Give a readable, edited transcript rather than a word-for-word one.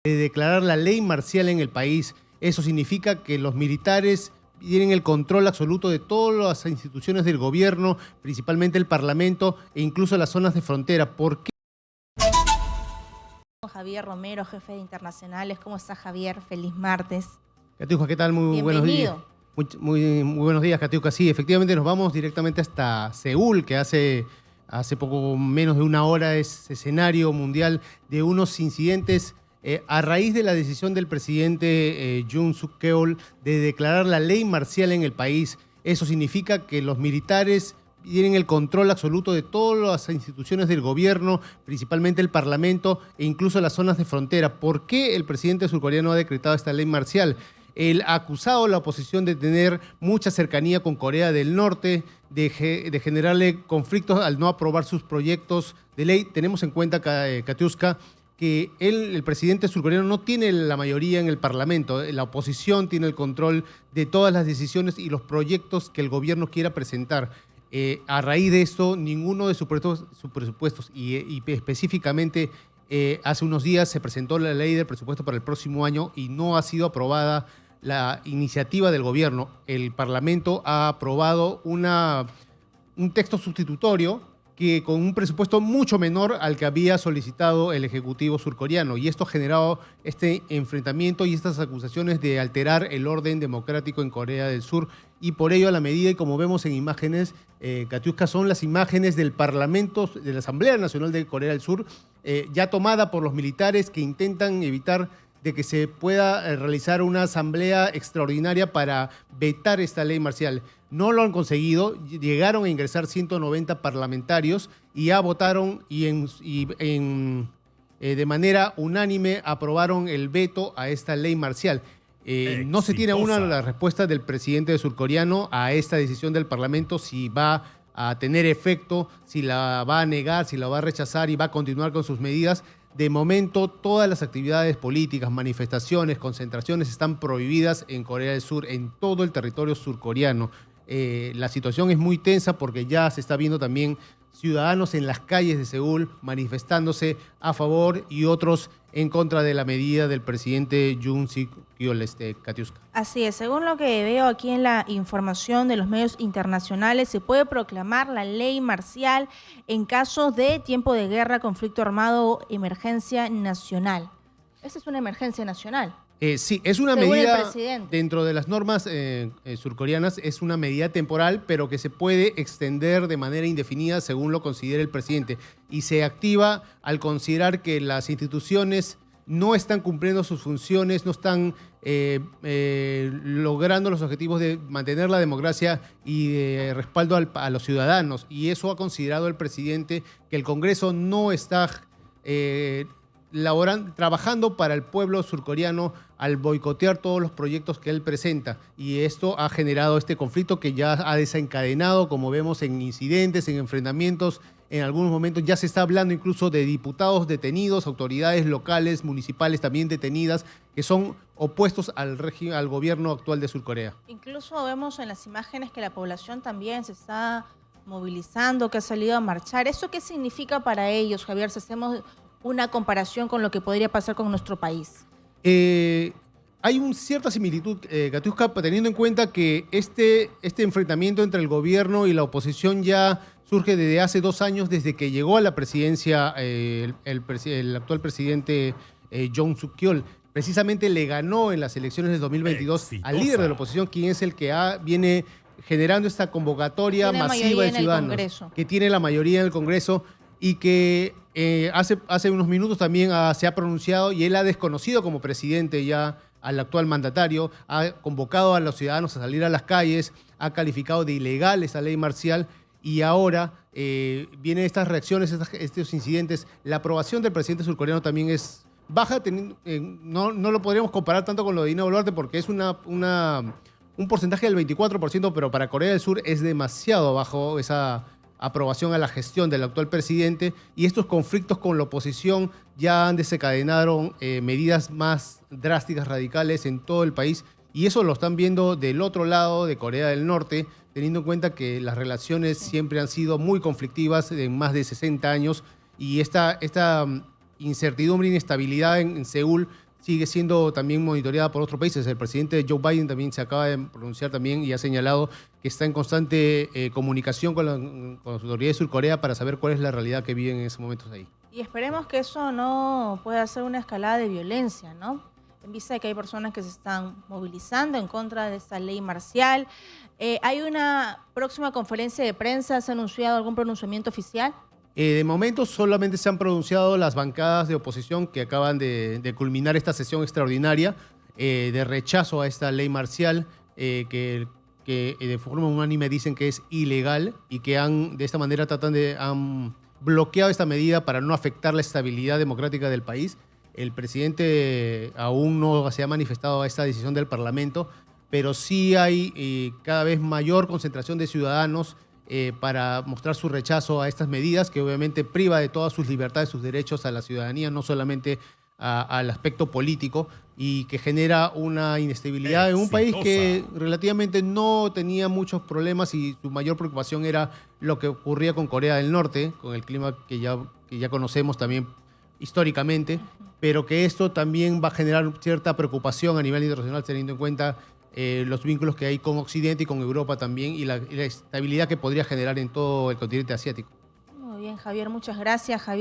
de declarar la ley marcial en el país. Eso significa que los militares tienen el control absoluto de todas las instituciones del gobierno, principalmente el Parlamento e incluso las zonas de frontera. ¿Por qué? Javier Romero, jefe de internacionales. ¿Cómo está, Javier? Feliz martes. Catiusca, ¿qué tal? Muy buenos días. Muy buenos días, Catiusca. Sí, efectivamente nos vamos directamente hasta Seúl, que hace poco menos de una hora es escenario mundial de unos incidentes a raíz de la decisión del presidente Yoon Suk Yeol de declarar la ley marcial en el país. Eso significa que los militares tienen el control absoluto de todas las instituciones del gobierno, principalmente el Parlamento e incluso las zonas de frontera. ¿Por qué el presidente surcoreano ha decretado esta ley marcial? Él ha acusado a la oposición de tener mucha cercanía con Corea del Norte, de generarle conflictos al no aprobar sus proyectos de ley. Tenemos en cuenta, Katiuska, que el presidente surcoreano no tiene la mayoría en el Parlamento. La oposición tiene el control de todas las decisiones y los proyectos que el gobierno quiera presentar. A raíz de esto, ninguno de sus presupuestos y específicamente hace unos días se presentó la ley del presupuesto para el próximo año y no ha sido aprobada la iniciativa del gobierno. El Parlamento ha aprobado un texto sustitutorio que con un presupuesto mucho menor al que había solicitado el Ejecutivo surcoreano. Y esto ha generado este enfrentamiento y estas acusaciones de alterar el orden democrático en Corea del Sur. Y por ello, a la medida, y como vemos en imágenes, Katiuska, son las imágenes del Parlamento, de la Asamblea Nacional de Corea del Sur, ya tomada por los militares que intentan evitar de que se pueda realizar una asamblea extraordinaria para vetar esta ley marcial. No lo han conseguido, llegaron a ingresar 190 parlamentarios y ya votaron de manera unánime aprobaron el veto a esta ley marcial. No se tiene aún la respuesta del presidente surcoreano a esta decisión del Parlamento, si va a tener efecto, si la va a negar, si la va a rechazar y va a continuar con sus medidas. De momento, todas las actividades políticas, manifestaciones, concentraciones están prohibidas en Corea del Sur, en todo el territorio surcoreano. La situación es muy tensa porque ya se está viendo también ciudadanos en las calles de Seúl manifestándose a favor y otros en contra de la medida del presidente Yoon Suk Yeol, Katiuska. Así es, según lo que veo aquí en la información de los medios internacionales, se puede proclamar la ley marcial en casos de tiempo de guerra, conflicto armado o emergencia nacional. Esa es una emergencia nacional. Sí, es una medida, dentro de las normas surcoreanas, es una medida temporal, pero que se puede extender de manera indefinida según lo considere el presidente. Y se activa al considerar que las instituciones no están cumpliendo sus funciones, no están logrando los objetivos de mantener la democracia y de respaldo a los ciudadanos. Y eso ha considerado el presidente, que el Congreso no está trabajando para el pueblo surcoreano al boicotear todos los proyectos que él presenta. Y esto ha generado este conflicto que ya ha desencadenado, como vemos, en incidentes, en enfrentamientos. En algunos momentos ya se está hablando incluso de diputados detenidos, autoridades locales, municipales también detenidas, que son opuestos al gobierno actual de Surcorea. Incluso vemos en las imágenes que la población también se está movilizando, que ha salido a marchar. ¿Eso qué significa para ellos, Javier, si hacemos una comparación con lo que podría pasar con nuestro país? Hay una cierta similitud, Katiuska, teniendo en cuenta que este enfrentamiento entre el gobierno y la oposición ya surge desde hace 2 años, desde que llegó a la presidencia el actual presidente Yoon Suk Yeol. Precisamente le ganó en las elecciones del 2022 al líder de la oposición, quien es el que viene generando esta convocatoria masiva de ciudadanos, que tiene la mayoría en el Congreso y que hace unos minutos también se ha pronunciado y él ha desconocido como presidente ya al actual mandatario, ha convocado a los ciudadanos a salir a las calles, ha calificado de ilegal esa ley marcial y ahora vienen estas reacciones, estos incidentes. La aprobación del presidente surcoreano también es baja, no lo podríamos comparar tanto con lo de Dina Boluarte porque es un porcentaje del 24%, pero para Corea del Sur es demasiado bajo esa aprobación a la gestión del actual presidente, y estos conflictos con la oposición ya desencadenaron medidas más drásticas, radicales en todo el país, y eso lo están viendo del otro lado de Corea del Norte, teniendo en cuenta que las relaciones siempre han sido muy conflictivas en más de 60 años, y esta incertidumbre, inestabilidad en Seúl sigue siendo también monitoreada por otros países. El presidente Joe Biden también se acaba de pronunciar también y ha señalado que está en constante comunicación con las autoridades de Surcorea para saber cuál es la realidad que viven en esos momentos ahí. Y esperemos que eso no pueda ser una escalada de violencia, ¿no? En vista de que hay personas que se están movilizando en contra de esta ley marcial. ¿Hay una próxima conferencia de prensa? ¿Se ha anunciado algún pronunciamiento oficial? De momento solamente se han pronunciado las bancadas de oposición que acaban de culminar esta sesión extraordinaria de rechazo a esta ley marcial que de forma unánime dicen que es ilegal y que de esta manera han bloqueado esta medida para no afectar la estabilidad democrática del país. El presidente aún no se ha manifestado a esta decisión del Parlamento, pero sí hay cada vez mayor concentración de ciudadanos para mostrar su rechazo a estas medidas, que obviamente priva de todas sus libertades, sus derechos a la ciudadanía, no solamente al aspecto político, y que genera una inestabilidad en un país que relativamente no tenía muchos problemas y su mayor preocupación era lo que ocurría con Corea del Norte, con el clima que ya conocemos también históricamente, pero que esto también va a generar cierta preocupación a nivel internacional teniendo en cuenta los vínculos que hay con Occidente y con Europa también y la estabilidad que podría generar en todo el continente asiático. Muy bien, Javier, muchas gracias, Javier.